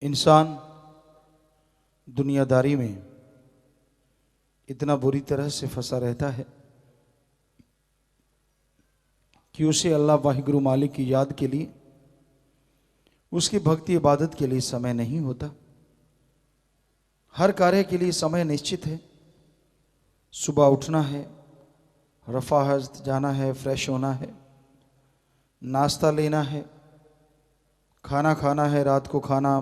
इंसान दुनियादारी में इतना बुरी तरह से फंसा रहता है कि उसे अल्लाह वाहिगुरु मालिक की याद के लिए, उसकी भक्ति इबादत के लिए समय नहीं होता। हर कार्य के लिए समय निश्चित है। सुबह उठना है, रफ़ा हस्त जाना है, फ्रेश होना है, नाश्ता लेना है, खाना खाना है, रात को खाना,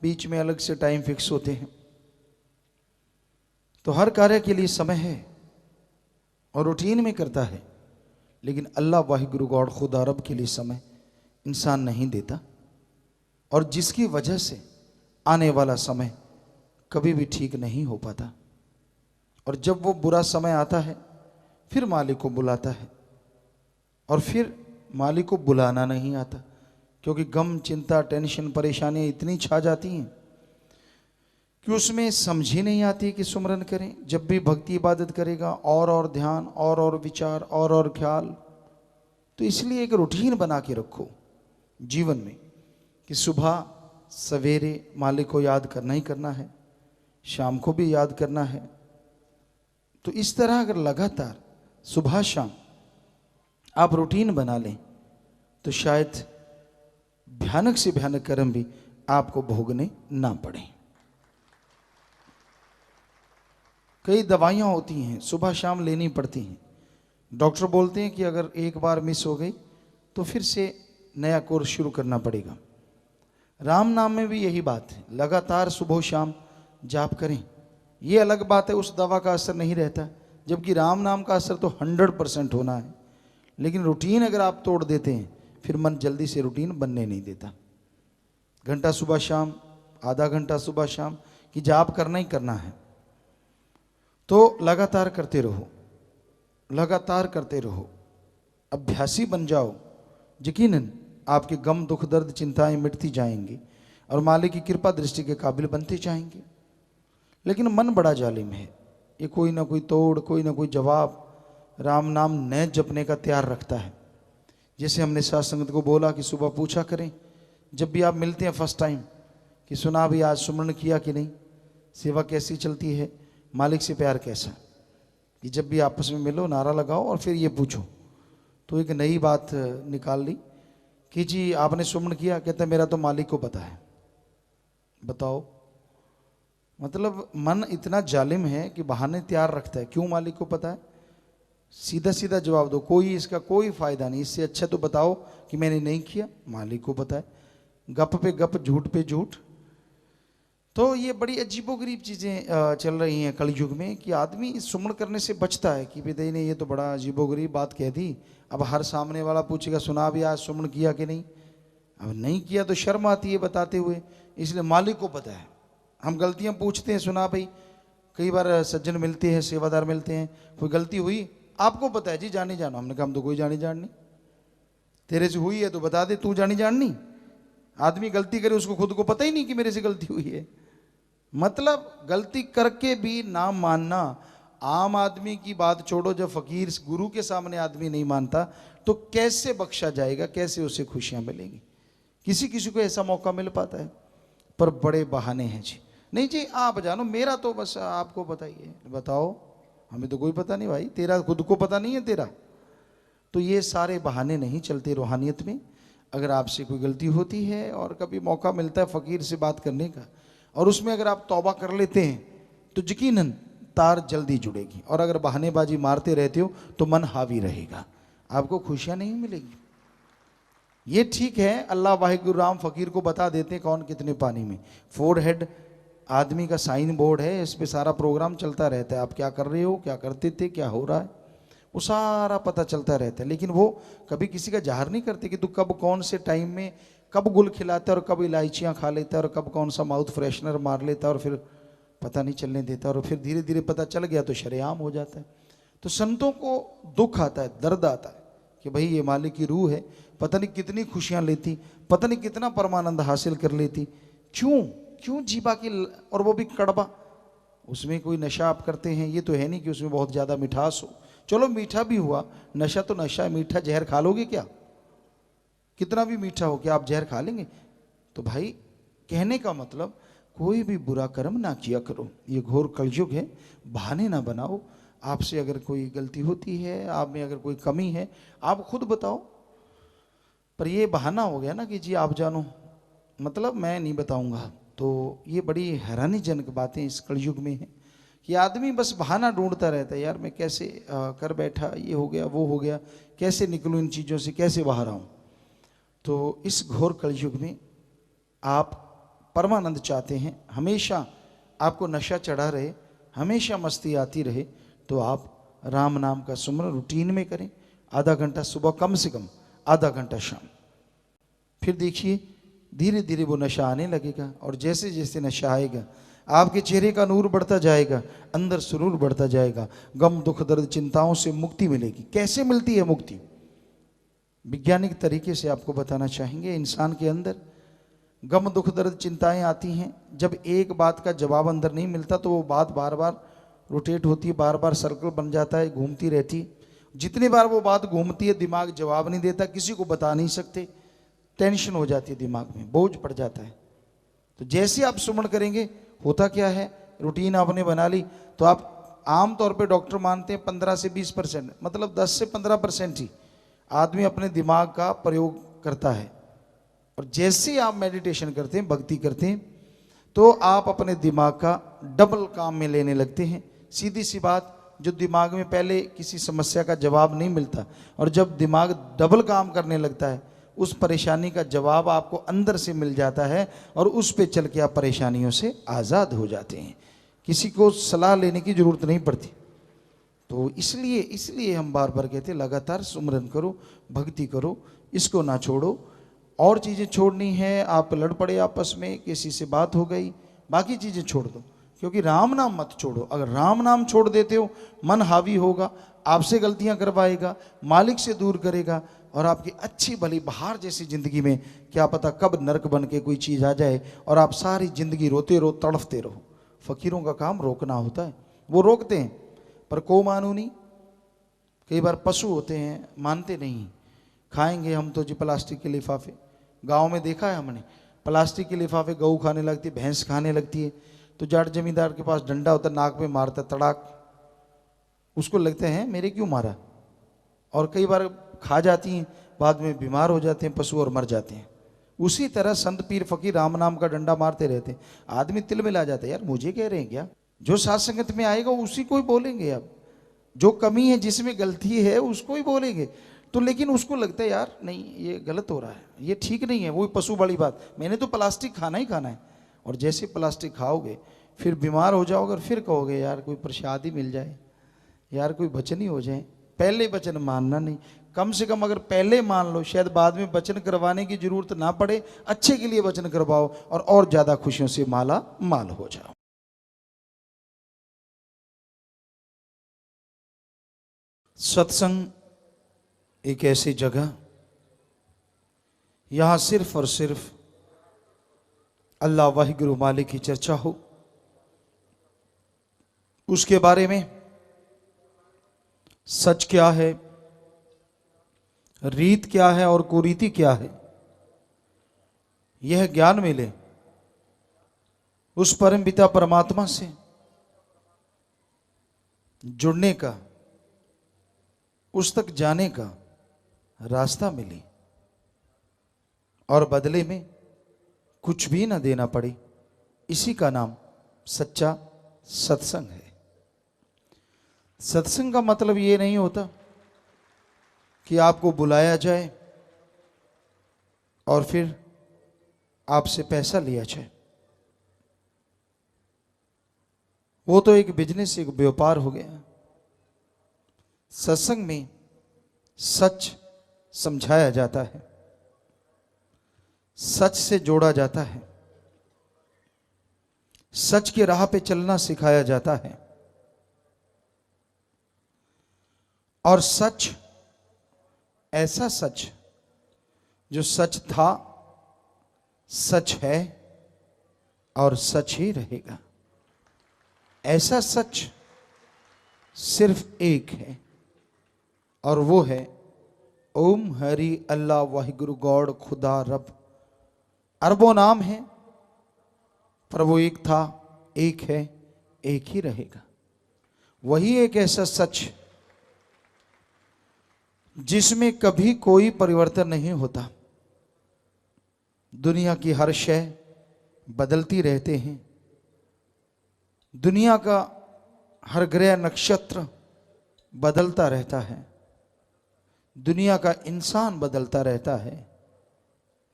बीच में अलग से टाइम फिक्स होते हैं। तो हर कार्य के लिए समय है और रूटीन में करता है। लेकिन अल्लाह वाहिगुरु गॉड खुदा रब के लिए समय इंसान नहीं देता, और जिसकी वजह से आने वाला समय कभी भी ठीक नहीं हो पाता। और जब वो बुरा समय आता है फिर मालिक को बुलाता है, और फिर मालिक को बुलाना नहीं आता, क्योंकि गम, चिंता, टेंशन, परेशानियां इतनी छा जाती हैं कि उसमें समझ ही नहीं आती कि सुमरन करें। जब भी भक्ति इबादत करेगा और ध्यान और विचार और ख्याल। तो इसलिए एक रूटीन बना के रखो जीवन में कि सुबह सवेरे मालिक को याद करना ही करना है, शाम को भी याद करना है। तो इस तरह अगर लगातार सुबह शाम आप रूटीन बना लें तो शायद भयानक से भयानक कर्म भी आपको भोगने ना पड़े। कई दवाइयाँ होती हैं सुबह शाम लेनी पड़ती हैं। डॉक्टर बोलते हैं कि अगर एक बार मिस हो गई तो फिर से नया कोर्स शुरू करना पड़ेगा। राम नाम में भी यही बात है, लगातार सुबह शाम जाप करें। ये अलग बात है, उस दवा का असर नहीं रहता, जबकि राम नाम का असर तो 100% होना है। लेकिन रूटीन अगर आप तोड़ देते हैं फिर मन जल्दी से रूटीन बनने नहीं देता। घंटा सुबह शाम, आधा घंटा सुबह शाम की जाप करना ही करना है। तो लगातार करते रहो, लगातार करते रहो, अभ्यासी बन जाओ। यकीनन आपके गम, दुख, दर्द, चिंताएं मिटती जाएंगी और मालिक की कृपा दृष्टि के काबिल बनते जाएंगे। लेकिन मन बड़ा जालिम है, ये कोई ना कोई तोड़, कोई ना कोई जवाब राम नाम न जपने का तैयार रखता है। जैसे हमने साथ संगत को बोला कि सुबह पूछा करें जब भी आप मिलते हैं फर्स्ट टाइम कि सुना भी आज सुमरण किया कि नहीं, सेवा कैसी चलती है, मालिक से प्यार कैसा। कि जब भी आपस में मिलो नारा लगाओ और फिर ये पूछो। तो एक नई बात निकाल ली कि जी आपने सुमरण किया, कहते मेरा तो मालिक को पता है। बताओ, मतलब मन इतना जालिम है कि बहाने तैयार रखता है। क्यों मालिक को पता है? सीधा सीधा जवाब दो, कोई इसका कोई फायदा नहीं। इससे अच्छा तो बताओ कि मैंने नहीं किया, मालिक को पता है। गप पे गप, झूठ पे झूठ। तो ये बड़ी अजीबोगरीब चीज़ें चल रही हैं कलयुग में कि आदमी सुमरण करने से बचता है कि बेदई ने ये तो बड़ा अजीबोगरीब बात कह दी। अब हर सामने वाला पूछेगा सुना भी आज सुमरण किया कि नहीं। अब नहीं किया तो शर्म आती है बताते हुए, इसलिए मालिक को पता है। हम गलतियां पूछते हैं, सुना भाई, कई बार सज्जन मिलते हैं, सेवादार मिलते हैं, कोई गलती हुई आपको पता है जी, जानी जानो। हमने कहा हम तो कोई जानी जान नहीं, तेरे से हुई है तो बता दे, तू जानी जान नहीं। आदमी गलती करे उसको खुद को पता ही नहीं कि मेरे से गलती हुई है। मतलब गलती करके भी ना मानना। आम आदमी की बात छोड़ो, जब फकीर गुरु के सामने आदमी नहीं मानता तो कैसे बख्शा जाएगा, कैसे उसे खुशियां मिलेंगी। किसी किसी को ऐसा मौका मिल पाता है, पर बड़े बहाने हैं जी। नहीं जी आप जानो, मेरा तो बस आपको पता ही है। बताओ, हमें तो कोई पता नहीं भाई, तेरा खुद को पता नहीं है तेरा। तो ये सारे बहाने नहीं चलते रूहानियत में। अगर आपसे कोई गलती होती है और कभी मौका मिलता है फ़कीर से बात करने का, और उसमें अगर आप तौबा कर लेते हैं तो यकीनन तार जल्दी जुड़ेगी। और अगर बहानेबाजी मारते रहते हो तो मन हावी रहेगा, आपको खुशियाँ नहीं मिलेगी। ये ठीक है, अल्लाह वाहिगुरु राम फ़कीर को बता देते हैं कौन कितने पानी में। फोरहेड आदमी का साइन बोर्ड है, इस पे सारा प्रोग्राम चलता रहता है। आप क्या कर रहे हो, क्या करते थे, क्या हो रहा है, वो सारा पता चलता रहता है। लेकिन वो कभी किसी का ज़ाहिर नहीं करते कि तू कब कौन से टाइम में कब गुल खिलाता है और कब इलायचियाँ खा लेता है और कब कौन सा माउथ फ्रेशनर मार लेता है और फिर पता नहीं चलने देता, और फिर धीरे धीरे पता चल गया तो शरेआम हो जाता है। तो संतों को दुख आता है, दर्द आता है कि भाई ये मालिक की रूह है, पता नहीं कितनी खुशियाँ लेती, पता नहीं कितना परमानंद हासिल कर लेती। क्यों क्यों जीवा की, और वो भी कड़वा। उसमें कोई नशा आप करते हैं, ये तो है नहीं कि उसमें बहुत ज़्यादा मिठास हो। चलो मीठा भी हुआ, नशा तो नशा है। मीठा जहर खा लोगे क्या? कितना भी मीठा हो क्या आप जहर खा लेंगे? तो भाई कहने का मतलब कोई भी बुरा कर्म ना किया करो। ये घोर कलयुग है, बहाने ना बनाओ। आपसे अगर कोई गलती होती है, आप में अगर कोई कमी है, आप खुद बताओ। पर ये बहाना हो गया ना कि जी आप जानो, मतलब मैं नहीं बताऊंगा। तो ये बड़ी हैरानीजनक बातें इस कलयुग में है कि आदमी बस बहाना ढूंढता रहता है, यार मैं कैसे कर बैठा, ये हो गया वो हो गया, कैसे निकलूं इन चीज़ों से, कैसे बाहर आऊं। तो इस घोर कलयुग में आप परमानंद चाहते हैं, हमेशा आपको नशा चढ़ा रहे, हमेशा मस्ती आती रहे, तो आप राम नाम का सुमरन रूटीन में करें। आधा घंटा सुबह, कम से कम आधा घंटा शाम। फिर देखिए धीरे धीरे वो नशा आने लगेगा, और जैसे जैसे नशा आएगा आपके चेहरे का नूर बढ़ता जाएगा, अंदर सुरूर बढ़ता जाएगा, गम दुख दर्द चिंताओं से मुक्ति मिलेगी। कैसे मिलती है मुक्ति? वैज्ञानिक तरीके से आपको बताना चाहेंगे। इंसान के अंदर गम दुख दर्द चिंताएं आती हैं, जब एक बात का जवाब अंदर नहीं मिलता तो वो बात बार बार रोटेट होती है, बार बार सर्कल बन जाता है, घूमती रहती है। जितनी बार वो बात घूमती है दिमाग जवाब नहीं देता, किसी को बता नहीं सकते, टेंशन हो जाती है, दिमाग में बोझ पड़ जाता है। तो जैसे आप सुमन करेंगे, होता क्या है, रूटीन आपने बना ली, तो आप आमतौर पे डॉक्टर मानते हैं 15 से 20%, मतलब 10 से 15% ही आदमी अपने दिमाग का प्रयोग करता है। और जैसे आप मेडिटेशन करते हैं, भक्ति करते हैं, तो आप अपने दिमाग का डबल काम में लेने लगते हैं। सीधी सी बात, जो दिमाग में पहले किसी समस्या का जवाब नहीं मिलता, और जब दिमाग डबल काम करने लगता है, उस परेशानी का जवाब आपको अंदर से मिल जाता है, और उस पे चल के आप परेशानियों से आज़ाद हो जाते हैं। किसी को सलाह लेने की ज़रूरत नहीं पड़ती। तो इसलिए हम बार बार कहते हैं लगातार सुमरन करो, भक्ति करो, इसको ना छोड़ो। और चीज़ें छोड़नी है, आप लड़ पड़े आपस में, किसी से बात हो गई, बाकी चीज़ें छोड़ दो, क्योंकि राम नाम मत छोड़ो। अगर राम नाम छोड़ देते हो, मन हावी होगा, आपसे गलतियां करवाएगा, मालिक से दूर करेगा, और आपकी अच्छी भली बाहर जैसी ज़िंदगी में क्या पता कब नरक बन के कोई चीज़ आ जाए और आप सारी ज़िंदगी रोते रहो, तड़फते रहो। फ़कीरों का काम रोकना होता है, वो रोकते हैं, पर को मानू नहीं। कई बार पशु होते हैं, मानते नहीं, खाएंगे हम तो जी प्लास्टिक के लिफाफे। गांव में देखा है हमने, प्लास्टिक के लिफाफे गऊ खाने लगती है, भैंस खाने लगती है, तो जाट जमींदार के पास डंडा होता है, नाक पे मारता तड़ाक, उसको लगते हैं मेरे क्यों मारा। और कई बार खा जाती हैं, बाद में बीमार हो जाते हैं पशु और मर जाते हैं। उसी तरह संत पीर फकीर राम नाम का डंडा मारते रहते हैं, आदमी तिल मिला जाता है, यार मुझे कह रहे हैं क्या? जो साथ संगत में आएगा उसी को ही बोलेंगे, अब जो कमी है जिसमें गलती है उसको ही बोलेंगे। तो लेकिन उसको लगता है यार नहीं ये गलत हो रहा है, ये ठीक नहीं है, वो पशु वाली बात, मैंने तो प्लास्टिक खाना ही खाना है। और जैसे प्लास्टिक खाओगे फिर बीमार हो जाओगे, और फिर कहोगे यार कोई प्रसाद ही मिल जाए, यार कोई वचन ही हो जाए। पहले वचन मानना नहीं, कम से कम अगर पहले मान लो, शायद बाद में वचन करवाने की जरूरत ना पड़े, अच्छे के लिए वचन करवाओ और ज्यादा खुशियों से माला माल हो जाओ। सत्संग एक ऐसी जगह, यहां सिर्फ और सिर्फ अल्लाह वाहिगुरु मालिक की चर्चा हो, उसके बारे में सच क्या है, रीत क्या है और कुरीति क्या है, यह ज्ञान मिले। उस परम पिता परमात्मा से जुड़ने का, उस तक जाने का रास्ता मिले, और बदले में कुछ भी ना देना पड़े, इसी का नाम सच्चा सत्संग है। सत्संग का मतलब ये नहीं होता कि आपको बुलाया जाए और फिर आपसे पैसा लिया जाए, वो तो एक बिजनेस, एक व्यापार हो गया। सत्संग में सच समझाया जाता है, सच से जोड़ा जाता है, सच के राह पे चलना सिखाया जाता है, और सच ऐसा सच जो सच था, सच है और सच ही रहेगा। ऐसा सच सिर्फ एक है, और वो है ओम हरि अल्लाह वाहिगुरु गॉड खुदा रब। अरबों नाम है, पर वो एक था, एक है, एक ही रहेगा। वही एक ऐसा सच जिसमें कभी कोई परिवर्तन नहीं होता। दुनिया की हर शय बदलती रहते हैं, दुनिया का हर ग्रह नक्षत्र बदलता रहता है, दुनिया का इंसान बदलता रहता है।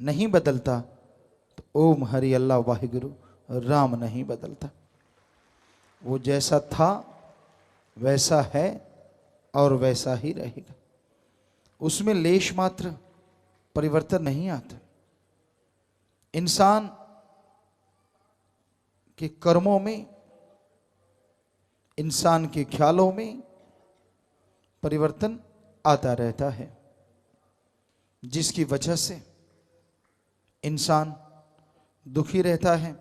नहीं बदलता तो ओम हरि अल्लाह वाहिगुरु राम नहीं बदलता। वो जैसा था वैसा है और वैसा ही रहेगा। उसमें लेश मात्र परिवर्तन नहीं आता। इंसान के कर्मों में, इंसान के ख्यालों में परिवर्तन आता रहता है, जिसकी वजह से इंसान दुखी रहता है,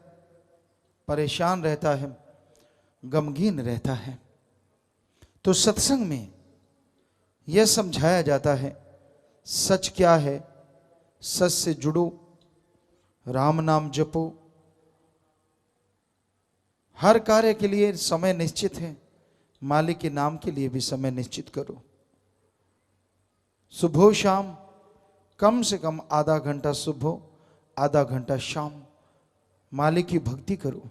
परेशान रहता है, गमगीन रहता है। तो सत्संग में यह समझाया जाता है सच क्या है, सच से जुड़ो, राम नाम जपो। हर कार्य के लिए समय निश्चित है, मालिक के नाम के लिए भी समय निश्चित करो। सुबह शाम कम से कम आधा घंटा सुबह, आधा घंटा शाम मालिक की भक्ति करो।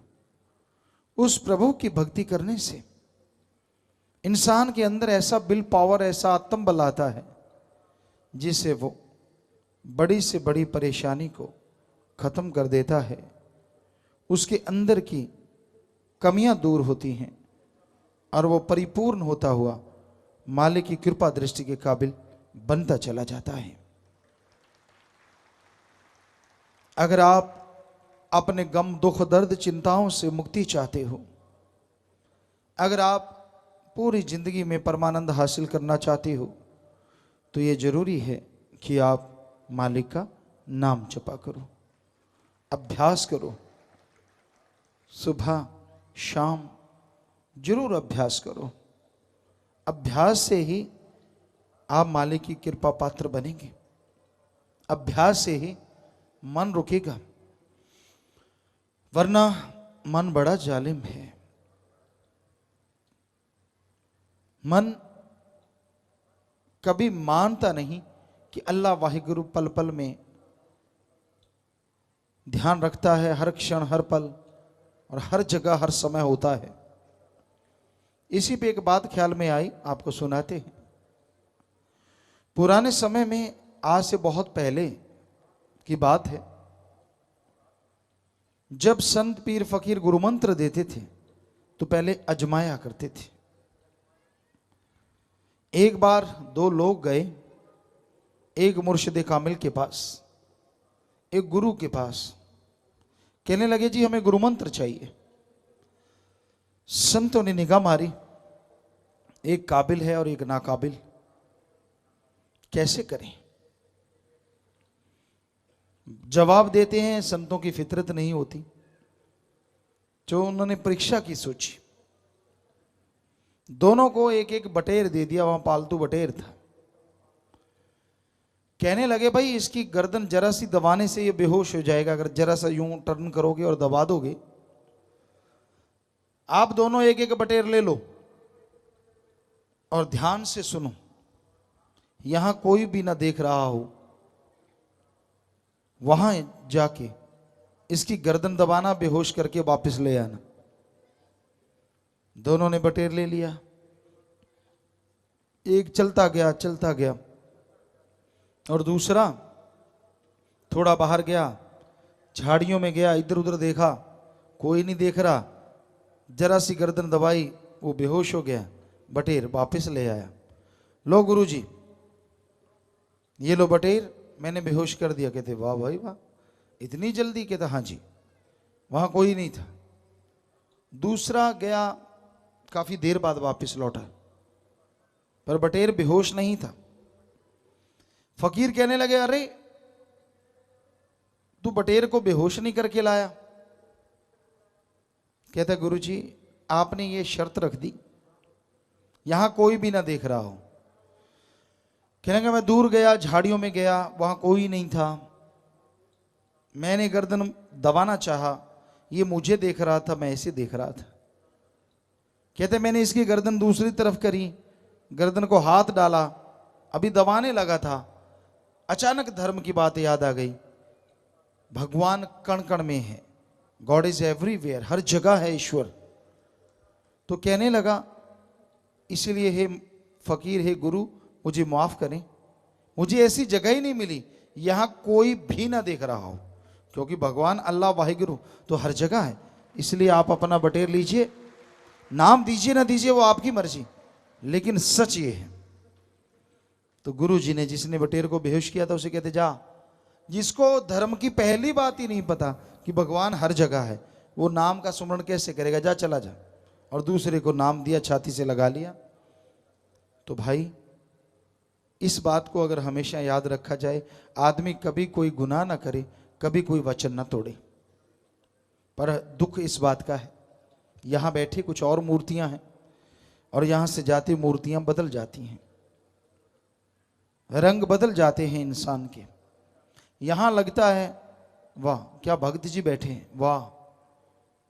उस प्रभु की भक्ति करने से इंसान के अंदर ऐसा विल पावर, ऐसा आत्मबल आता है जिससे वो बड़ी से बड़ी परेशानी को खत्म कर देता है। उसके अंदर की कमियां दूर होती हैं और वो परिपूर्ण होता हुआ मालिक की कृपा दृष्टि के काबिल बनता चला जाता है। अगर आप अपने गम, दुख, दर्द, चिंताओं से मुक्ति चाहते हो, अगर आप पूरी जिंदगी में परमानंद हासिल करना चाहते हो, तो ये जरूरी है कि आप मालिक का नाम जपा करो, अभ्यास करो। सुबह शाम जरूर अभ्यास करो। अभ्यास से ही आप मालिक की कृपा पात्र बनेंगे। अभ्यास से ही मन रुकेगा, वरना मन बड़ा जालिम है। मन कभी मानता नहीं कि अल्लाह वाहिगुरु पल पल में ध्यान रखता है, हर क्षण, हर पल और हर जगह, हर समय होता है। इसी पे एक बात ख्याल में आई, आपको सुनाते हैं। पुराने समय में, आज से बहुत पहले की बात है, जब संत पीर फकीर गुरु मंत्र देते थे तो पहले अजमाया करते थे। एक बार दो लोग गए एक मुर्शिद कामिल के पास, एक गुरु के पास। कहने लगे जी हमें गुरु मंत्र चाहिए। संतों ने निगाह मारी, एक काबिल है और एक नाकाबिल, कैसे करें? जवाब देते हैं, संतों की फितरत नहीं होती। जो उन्होंने परीक्षा की सोची, दोनों को एक एक बटेर दे दिया, वहां पालतू बटेर था। कहने लगे भाई इसकी गर्दन जरा सी दबाने से ये बेहोश हो जाएगा, अगर जरा सा यूं टर्न करोगे और दबा दोगे। आप दोनों एक एक बटेर ले लो और ध्यान से सुनो, यहां कोई भी ना देख रहा हो, वहां जाके इसकी गर्दन दबाना, बेहोश करके वापस ले आना। दोनों ने बटेर ले लिया। एक चलता गया और दूसरा थोड़ा बाहर गया, झाड़ियों में गया, इधर उधर देखा, कोई नहीं देख रहा, जरा सी गर्दन दबाई, वो बेहोश हो गया, बटेर वापस ले आया। लो गुरुजी, ये लो बटेर, मैंने बेहोश कर दिया। कहते वाह भाई वाह, इतनी जल्दी? कहता हाँ जी, वहां कोई नहीं था। दूसरा गया, काफी देर बाद वापस लौटा, पर बटेर बेहोश नहीं था। फकीर कहने लगे अरे तू बटेर को बेहोश नहीं करके लाया? कहता गुरुजी आपने ये शर्त रख दी, यहां कोई भी ना देख रहा हो। कहने लगा मैं दूर गया, झाड़ियों में गया, वहां कोई नहीं था, मैंने गर्दन दबाना चाहा, ये मुझे देख रहा था, मैं ऐसे देख रहा था। कहते मैंने इसकी गर्दन दूसरी तरफ करी, गर्दन को हाथ डाला, अभी दबाने लगा था, अचानक धर्म की बात याद आ गई। भगवान कण कण में है, गॉड इज एवरीवेयर, हर जगह है ईश्वर। तो कहने लगा इसलिए हे फकीर, हे गुरु, मुझे माफ करें, मुझे ऐसी जगह ही नहीं मिली यहां कोई भी ना देख रहा हो, क्योंकि भगवान अल्लाह वाहिगुरु तो हर जगह है। इसलिए आप अपना बटेर लीजिए, नाम दीजिए ना दीजिए वो आपकी मर्जी, लेकिन सच ये है। तो गुरु जी ने जिसने बटेर को बेहोश किया था उसे कहते जा, जिसको धर्म की पहली बात ही नहीं पता कि भगवान हर जगह है, वो नाम का सुमरण कैसे करेगा, जा चला जा। और दूसरे को नाम दिया, छाती से लगा लिया। तो भाई इस बात को अगर हमेशा याद रखा जाए, आदमी कभी कोई गुनाह ना करे, कभी कोई वचन ना तोड़े। पर दुख इस बात का है, यहां बैठे कुछ और मूर्तियां हैं और यहां से जाती मूर्तियां बदल जाती हैं, रंग बदल जाते हैं इंसान के। यहां लगता है वाह क्या भक्त जी बैठे हैं, वाह,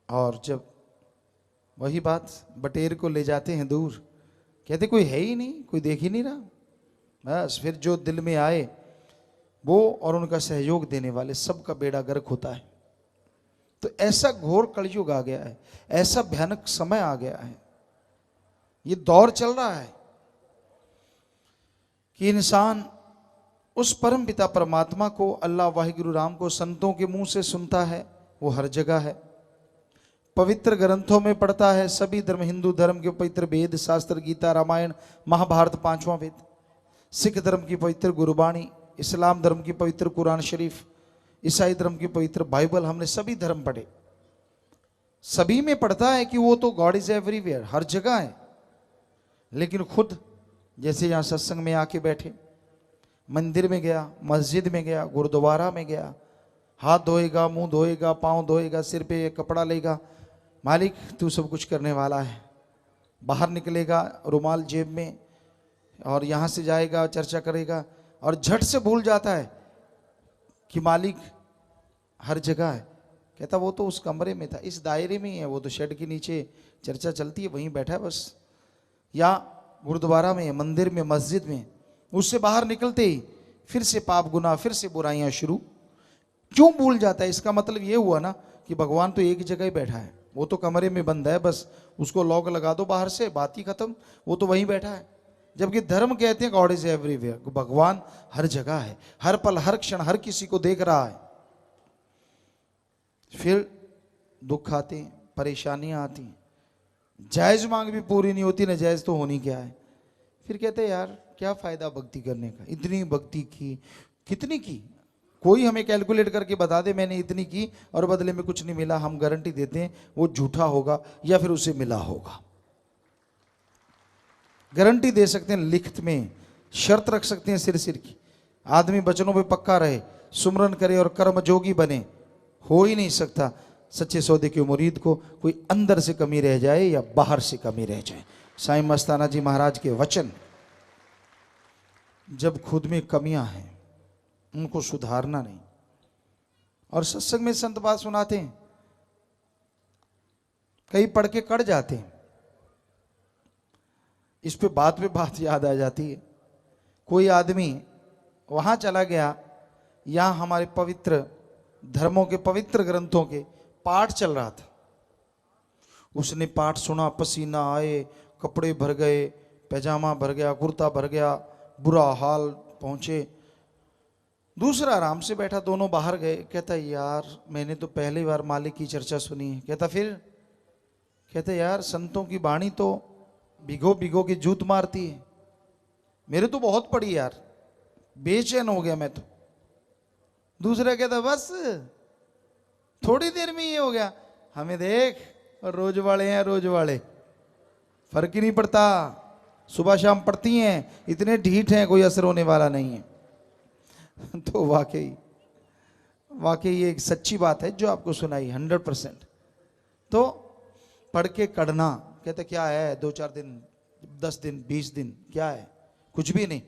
और जब वही बात बटेर को ले जाते हैं दूर, कहते कोई है ही नहीं, कोई देख ही नहीं रहा। बस फिर जो दिल में आए वो और उनका सहयोग देने वाले सबका बेड़ा गर्क होता है। तो ऐसा घोर कलयुग आ गया है, ऐसा भयानक समय आ गया है, ये दौर चल रहा है कि इंसान उस परम पिता परमात्मा को, अल्लाह वाहिगुरु राम को संतों के मुंह से सुनता है, वो हर जगह है, पवित्र ग्रंथों में पढ़ता है। सभी धर्म, हिंदू धर्म के पवित्र वेद शास्त्र, गीता, रामायण, महाभारत, पांचवा वेद, सिख धर्म की पवित्र गुरबाणी, इस्लाम धर्म की पवित्र कुरान शरीफ, ईसाई धर्म की पवित्र बाइबल, हमने सभी धर्म पढ़े। सभी में पढ़ता है कि वो तो गॉड इज एवरीवेयर, हर जगह है। लेकिन खुद जैसे यहां सत्संग में आके बैठे, मंदिर में गया, मस्जिद में गया, गुरुद्वारा में गया, हाथ धोएगा, मुंह धोएगा, पांव धोएगा, सिर पे एक कपड़ा लेगा, मालिक तू सब कुछ करने वाला है। बाहर निकलेगा रुमाल जेब में और यहां से जाएगा, चर्चा करेगा, और झट से भूल जाता है कि मालिक हर जगह है। कहता वो तो उस कमरे में था, इस दायरे में ही है, वो तो शेड के नीचे चर्चा चलती है, वहीं बैठा है बस, या गुरुद्वारा में, मंदिर में, मस्जिद में। उससे बाहर निकलते ही फिर से पाप गुनाह, फिर से बुराइयां शुरू। क्यों भूल जाता है? इसका मतलब ये हुआ ना कि भगवान तो एक जगह ही बैठा है, वो तो कमरे में बंद है, बस उसको लॉक लगा दो बाहर से, बात ही खत्म, वो तो वहीं बैठा है। जबकि धर्म कहते हैं गॉड इज एवरीवेयर, भगवान हर जगह है, हर पल, हर क्षण, हर किसी को देख रहा है। फिर दुख आते हैं, परेशानियां आती हैं, जायज मांग भी पूरी नहीं होती, न जायज तो होनी क्या है। फिर कहते हैं यार क्या फायदा भक्ति करने का, इतनी भक्ति की, कितनी की, कोई हमें कैलकुलेट करके बता दे मैंने इतनी की और बदले में कुछ नहीं मिला, हम गारंटी देते हैं वो झूठा होगा या फिर उसे मिला होगा। गारंटी दे सकते हैं, लिखित में शर्त रख सकते हैं सिर की। आदमी वचनों पे पक्का रहे, सुमरन करे और कर्म जोगी बने, हो ही नहीं सकता सच्चे सौदे के मुरीद को कोई अंदर से कमी रह जाए या बाहर से कमी रह जाए। साईं मस्ताना जी महाराज के वचन, जब खुद में कमियां हैं उनको सुधारना नहीं। और सत्संग में संत बात सुनाते हैं, कई पढ़ के कड़ जाते हैं, इस पे बात याद आ जाती है। कोई आदमी वहां चला गया, यहां हमारे पवित्र धर्मों के पवित्र ग्रंथों के पाठ चल रहा था, उसने पाठ सुना, पसीना आए, कपड़े भर गए, पैजामा भर गया, कुर्ता भर गया, बुरा हाल पहुंचे। दूसरा आराम से बैठा, दोनों बाहर गए। कहता यार मैंने तो पहली बार मालिक की चर्चा सुनी है। कहता फिर? कहता यार संतों की वाणी तो भिगो भिगो के जूत मारती है, मेरे तो बहुत पड़ी यार, बेचैन हो गया मैं तो। दूसरा कहता बस थोड़ी देर में ये हो गया, हमें देख रोज वाले हैं, रोज वाले, फर्क ही नहीं पड़ता, सुबह शाम पड़ती हैं, इतने ढीठ हैं, कोई असर होने वाला नहीं है। तो वाकई ये एक सच्ची बात है जो आपको सुनाई 100%। तो पढ़ के कढ़ना, कहते क्या है 2-4 दिन, 10 दिन, 20 दिन, क्या है, कुछ भी नहीं,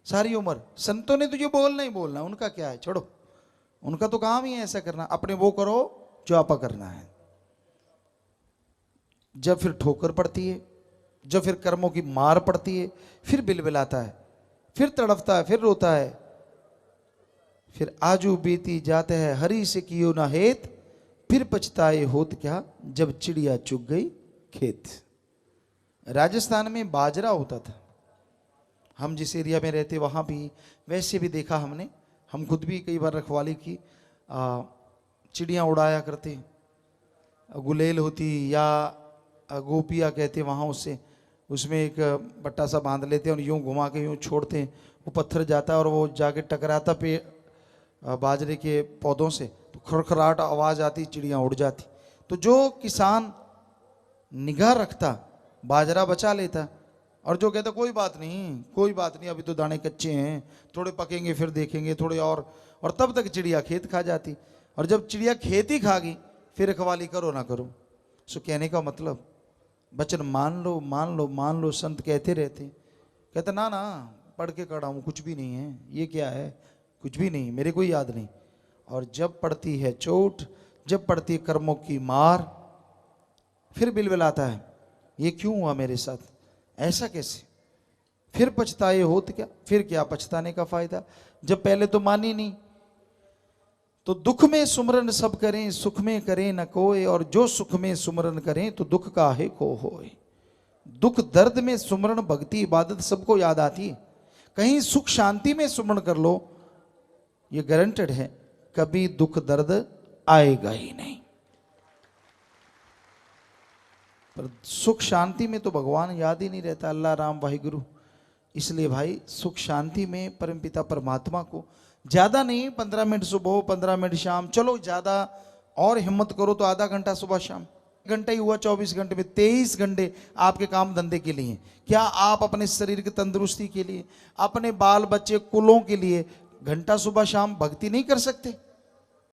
सारी उम्र। संतों ने तुझे बोलना ही बोलना, उनका क्या है, छोड़ो, उनका तो काम ही है ऐसा करना, अपने वो करो जो आपा करना है। जब फिर ठोकर पड़ती है, जब फिर कर्मों की मार पड़ती है, फिर बिलबिलाता है, फिर तड़पता है, फिर रोता है, फिर आजू बीती जाते हैं हरी से कियो ना हेत, फिर पछताए होत क्या जब चिड़िया चुग गई खेत। राजस्थान में बाजरा होता था, हम जिस एरिया में रहते वहाँ भी वैसे भी देखा हमने, हम खुद भी कई बार रखवाली की, चिड़ियाँ उड़ाया करते, गुलेल होती या गोपिया कहते वहाँ, उससे उसमें एक बट्टा सा बांध लेते हैं और यूँ घुमा के यूँ छोड़ते हैं, वो पत्थर जाता है और वो जाके टकराता पे बाजरे के पौधों से, तो खड़खड़ाहट आवाज़ आती, चिड़ियाँ उड़ जाती। तो जो किसान निगाह रखता बाजरा बचा लेता, और जो कहता कोई बात नहीं, कोई बात नहीं, अभी तो दाने कच्चे हैं, थोड़े पकेंगे फिर देखेंगे थोड़े और तब तक चिड़िया खेत खा जाती। और जब चिड़िया खेत ही खा गई फिर रखवाली करो ना करो। सो कहने का मतलब वचन मान लो मान लो मान लो, संत कहते रहते, कहते ना ना पढ़ के कड़ा हूँ, कुछ भी नहीं है, ये क्या है, कुछ भी नहीं, मेरे को याद नहीं। और जब पड़ती है चोट, जब पड़ती है कर्मों की मार, फिर बिलबिलाता है, ये क्यों हुआ मेरे साथ, ऐसा कैसे, फिर पछताए होत क्या, फिर क्या पछताने का फायदा, जब पहले तो मानी नहीं। तो दुख में सुमरन सब करें, सुख में करें न कोई, और जो सुख में सुमरन करें तो दुख काहे को होए। दुख दर्द में सुमरन भक्ति इबादत सबको याद आती है, कहीं सुख शांति में सुमरन कर लो, ये गारंटेड है कभी दुख दर्द आएगा ही नहीं। पर सुख शांति में तो भगवान याद ही नहीं रहता, अल्लाह राम वाहिगुरु। इसलिए भाई सुख शांति में परमपिता परमात्मा को ज्यादा नहीं, 15 मिनट सुबह 15 मिनट शाम, चलो ज्यादा और हिम्मत करो तो आधा घंटा सुबह शाम, घंटा ही हुआ 24 घंटे में, 23 घंटे आपके काम धंधे के लिए। क्या आप अपने शरीर की तंदुरुस्ती के लिए, अपने बाल बच्चे कुलों के लिए घंटा सुबह शाम भक्ति नहीं कर सकते?